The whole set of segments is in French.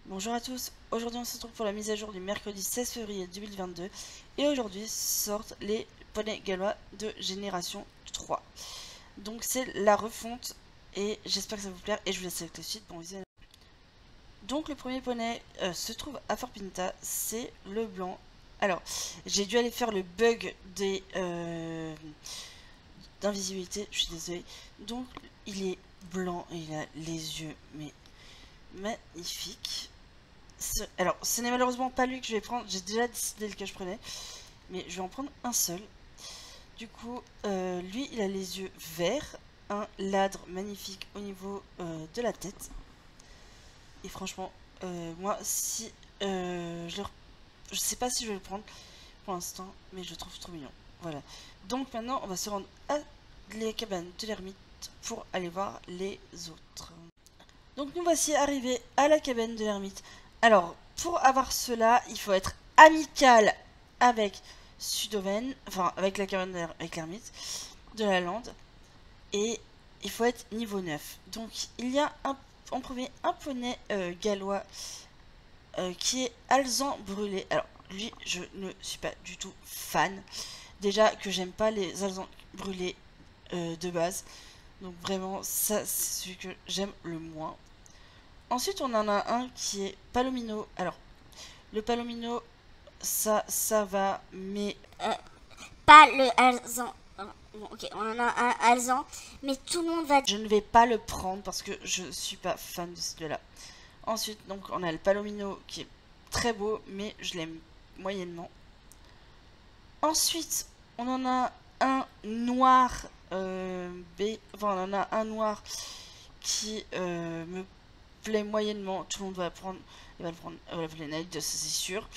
Bonjour à tous, aujourd'hui on se retrouve pour la mise à jour du mercredi 16 février 2022 et aujourd'hui sortent les poneys gallois de génération 3. Donc c'est la refonte et j'espère que ça vous plaire et je vous laisse avec la suite. Bon visionnage. Donc le premier poney se trouve à Fort Pinta, c'est le blanc. Alors j'ai dû aller faire le bug des d'invisibilité, je suis désolée. Donc il est blanc et il a les yeux mais magnifiques. Alors, ce n'est malheureusement pas lui que je vais prendre. J'ai déjà décidé lequel je prenais. Mais je vais en prendre un seul. Du coup, lui, il a les yeux verts. Un ladre magnifique au niveau de la tête. Et franchement, moi, si je sais pas si je vais le prendre pour l'instant. Mais je le trouve trop mignon. Voilà. Donc maintenant, on va se rendre à la cabane de l'ermite pour aller voir les autres. Donc nous voici arrivés à la cabane de l'ermite. Alors, pour avoir cela, il faut être amical avec Sudoven, enfin avec la cabane avec l'ermite de la lande. Et il faut être niveau 9. Donc il y a en premier un poney gallois qui est Alzan brûlé. Alors lui, je ne suis pas du tout fan. Déjà que j'aime pas les Alzans brûlés de base. Donc vraiment, ça c'est celui que j'aime le moins. Ensuite, on en a un qui est Palomino. Alors, le Palomino, ça va, mais Pas le Alzan. Bon, ok, on en a un Alzan, mais tout le monde va dire. je ne vais pas le prendre parce que je suis pas fan de celui-là. Ensuite, donc, on a le Palomino qui est très beau, mais je l'aime moyennement. Ensuite, on en a un noir enfin, on en a un noir qui me plaît moyennement. Tout le monde va le prendre. Il va le prendre. Les Night, ça c'est sûr.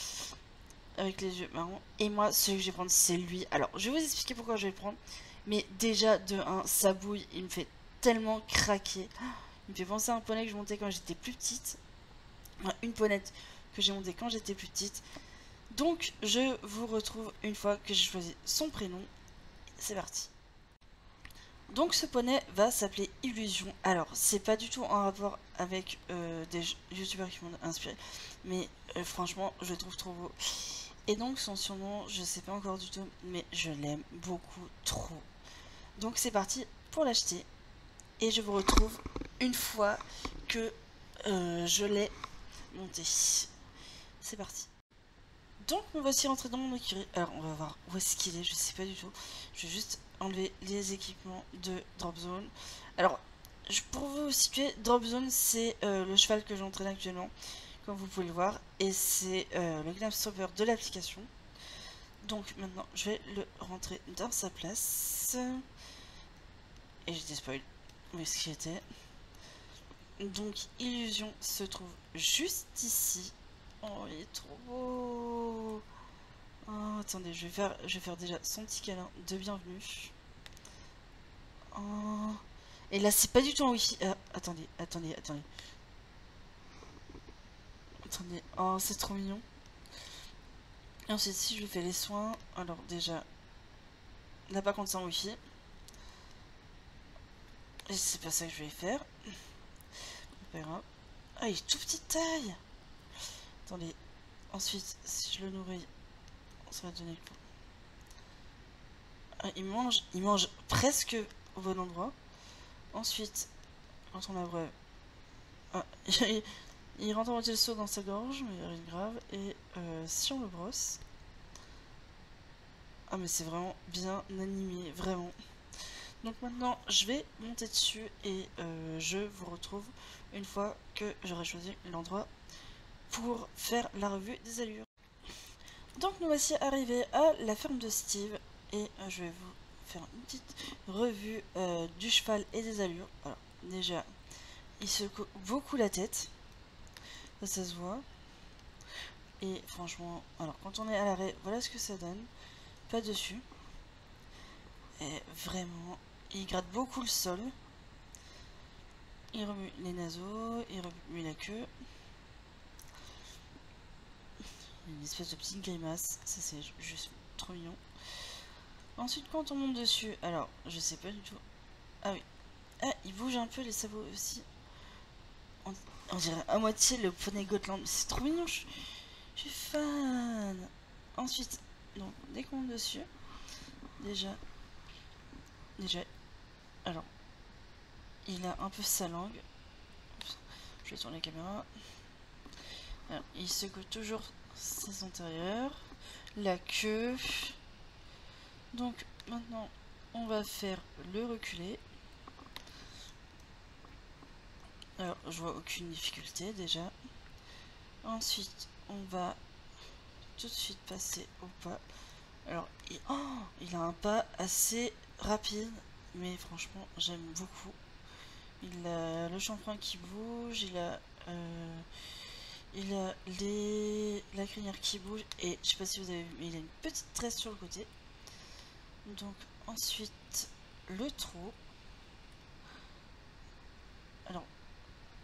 Avec les yeux marrons. Et moi, celui que je vais prendre, c'est lui. Alors, je vais vous expliquer pourquoi je vais le prendre. Mais déjà, de 1, sa bouille, il me fait tellement craquer. Il me fait penser à un poney que je montais quand j'étais plus petite. Enfin, une ponette que j'ai montée quand j'étais plus petite. Donc, je vous retrouve une fois que j'ai choisi son prénom. C'est parti. Donc, ce poney va s'appeler Illusion. Alors, c'est pas du tout en rapport avec des youtubeurs qui m'ont inspiré. Mais franchement, je le trouve trop beau. Et donc son surnom, je sais pas encore du tout, mais je l'aime beaucoup trop. Donc c'est parti pour l'acheter. Et je vous retrouve une fois que je l'ai monté. C'est parti. Donc me voici rentré dans mon écurie. Alors on va voir où est-ce qu'il est, je sais pas du tout. Je vais juste enlever les équipements de Drop Zone. Alors, pour vous situer, Drop Zone c'est le cheval que j'entraîne actuellement. Comme vous pouvez le voir, et c'est le Gnam Stopper de l'application. Donc maintenant, je vais le rentrer dans sa place. Et j'ai des spoils. Où est-ce qu'il était? Donc, Illusion se trouve juste ici. Oh, il est trop beau. Oh, attendez, je vais faire déjà son petit câlin de bienvenue. Oh. Et là, c'est pas du tout en wifi. Attendez. Attendez. Oh, c'est trop mignon. Et ensuite, si je lui fais les soins, alors déjà, là par contre, c'est en wifi. Et c'est pas ça que je vais faire. Pas grave. Ah, il est tout petite taille. Attendez. Ensuite, si je le nourris, ça va donner le coup. Ah, il mange presque au bon endroit. Ensuite, quand on abreuve, ah, il rentre en moitié le seau dans sa gorge, mais rien de grave. Et si on le brosse, ah mais c'est vraiment bien animé, vraiment. Donc maintenant, je vais monter dessus et je vous retrouve une fois que j'aurai choisi l'endroit pour faire la revue des allures. Donc nous voici arrivés à la ferme de Steve et je vais vous faire une petite revue du cheval et des allures. Alors déjà, il secoue beaucoup la tête, ça se voit. Et franchement, alors quand on est à l'arrêt, voilà ce que ça donne. Pas dessus. Et vraiment, il gratte beaucoup le sol. Il remue les naseaux, il remue la queue. Une espèce de petite grimace, ça c'est juste trop mignon. Ensuite quand on monte dessus, alors je sais pas du tout. Ah oui, ah il bouge un peu les sabots aussi. On dirait à moitié le poney Gotland. C'est trop mignon. Je suis fan. Ensuite, donc, dès qu'on est dessus, déjà, alors, il a un peu sa langue. Je vais tourner la caméra. Alors, il secoue toujours ses antérieurs, la queue. Donc, maintenant, on va faire le reculer. Alors, je vois aucune difficulté déjà. Ensuite, on va tout de suite passer au pas. Alors, il a un pas assez rapide, mais franchement, j'aime beaucoup. Il a le shampoing qui bouge, il a la crinière qui bouge, et je sais pas si vous avez vu, mais il a une petite tresse sur le côté. Donc, ensuite, le trot. Alors,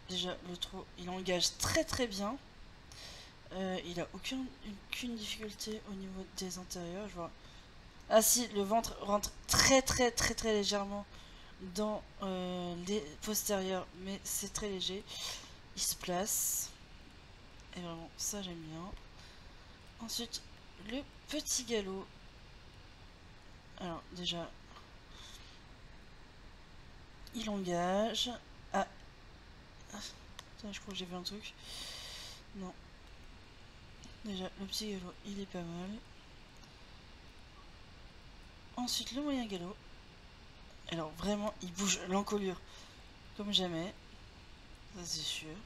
déjà, le trot, il engage très très bien. Il a aucune difficulté au niveau des antérieurs, je vois. Ah si, le ventre rentre très légèrement dans les postérieurs, mais c'est très léger. Il se place. Et vraiment, ça j'aime bien. Ensuite, le petit galop. Alors déjà, il engage. Ah, attends, je crois que j'ai vu un truc. Non. Déjà, le petit galop, il est pas mal. Ensuite, le moyen galop. Alors vraiment, il bouge l'encolure comme jamais. Ça c'est sûr.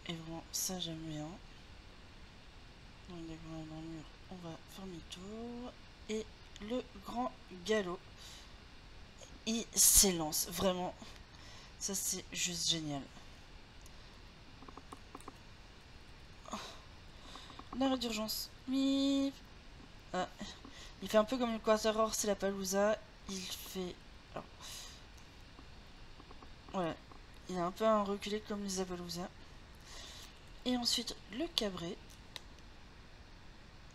Et vraiment, ça j'aime bien. Donc dès qu'on est dans le mur, on va faire demi-tour. Et le grand galop, il s'élance. Vraiment, ça c'est juste génial. L'arrêt d'urgence. Mip. Ah, il fait un peu comme le quarter horse et la Palooza. Il fait... Alors, voilà. Il a un peu un reculé comme les Appaloosa. Et ensuite, le cabré.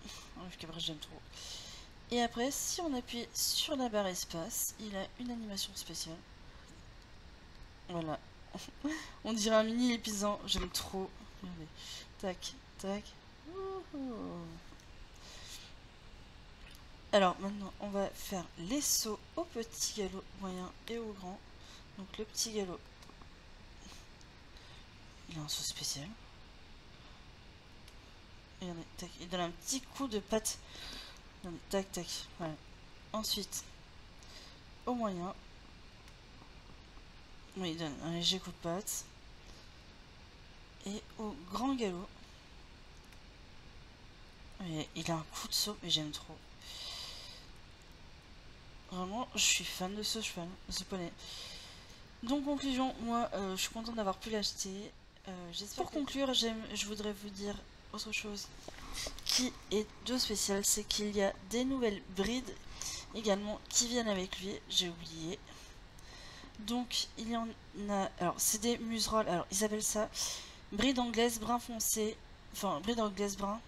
Le cabré, j'aime trop. Et après, si on appuie sur la barre espace, il a une animation spéciale. Voilà. On dirait un mini épisant. J'aime trop. Regardez. Tac, tac. Alors maintenant on va faire les sauts au petit galop, moyen et au grand. Donc le petit galop, il a un saut spécial. Regardez, tac, il donne un petit coup de patte. Regardez, tac tac, voilà. Ensuite, au moyen, oui, il donne un léger coup de patte. Et au grand galop, il a un coup de saut, mais j'aime trop. Vraiment, je suis fan de ce cheval, de ce poney. Donc conclusion, moi je suis contente d'avoir pu l'acheter. Pour conclure, je voudrais vous dire autre chose qui est de spécial, c'est qu'il y a des nouvelles brides également qui viennent avec lui, j'ai oublié. Donc il y en a, alors c'est des muserolles, alors ils appellent ça bride anglaise brun foncé, enfin bride anglaise brun.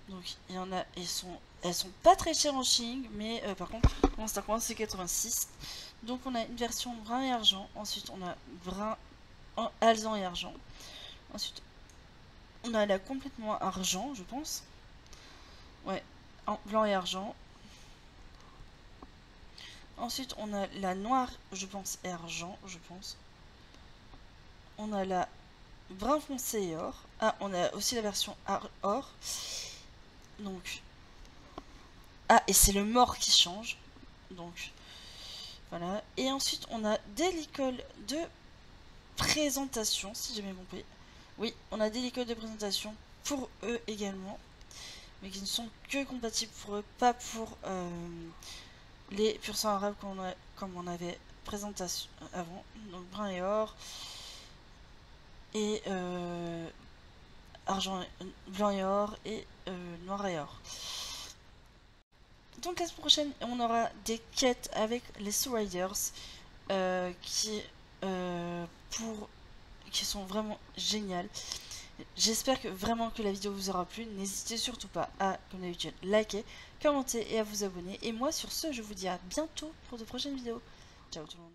Donc il y en a, elles sont pas très chères en Shein, mais par contre mon Star Coin c'est 86. Donc on a une version brun et argent, ensuite on a brun, alezan et argent. Ensuite on a la complètement argent, je pense. Ouais, en blanc et argent. Ensuite on a la noire, je pense, et argent, je pense. On a la brun foncé et or. Ah, on a aussi la version or. Donc, ah, et c'est le mort qui change. Donc, voilà. Et ensuite, on a des licoles de présentation, si j'ai bien compris. Oui, on a des licoles de présentation pour eux également. Mais qui ne sont que compatibles pour eux, pas pour les pur sang arabes comme on avait présentation avant. Donc, brun et or. Et argent, blanc et or. Et noir et or. Donc la semaine prochaine, on aura des quêtes avec les Sue Riders qui sont vraiment géniales. J'espère vraiment que la vidéo vous aura plu. N'hésitez surtout pas à, comme d'habitude, liker, commenter et à vous abonner. Et moi, sur ce, je vous dis à bientôt pour de prochaines vidéos. Ciao tout le monde.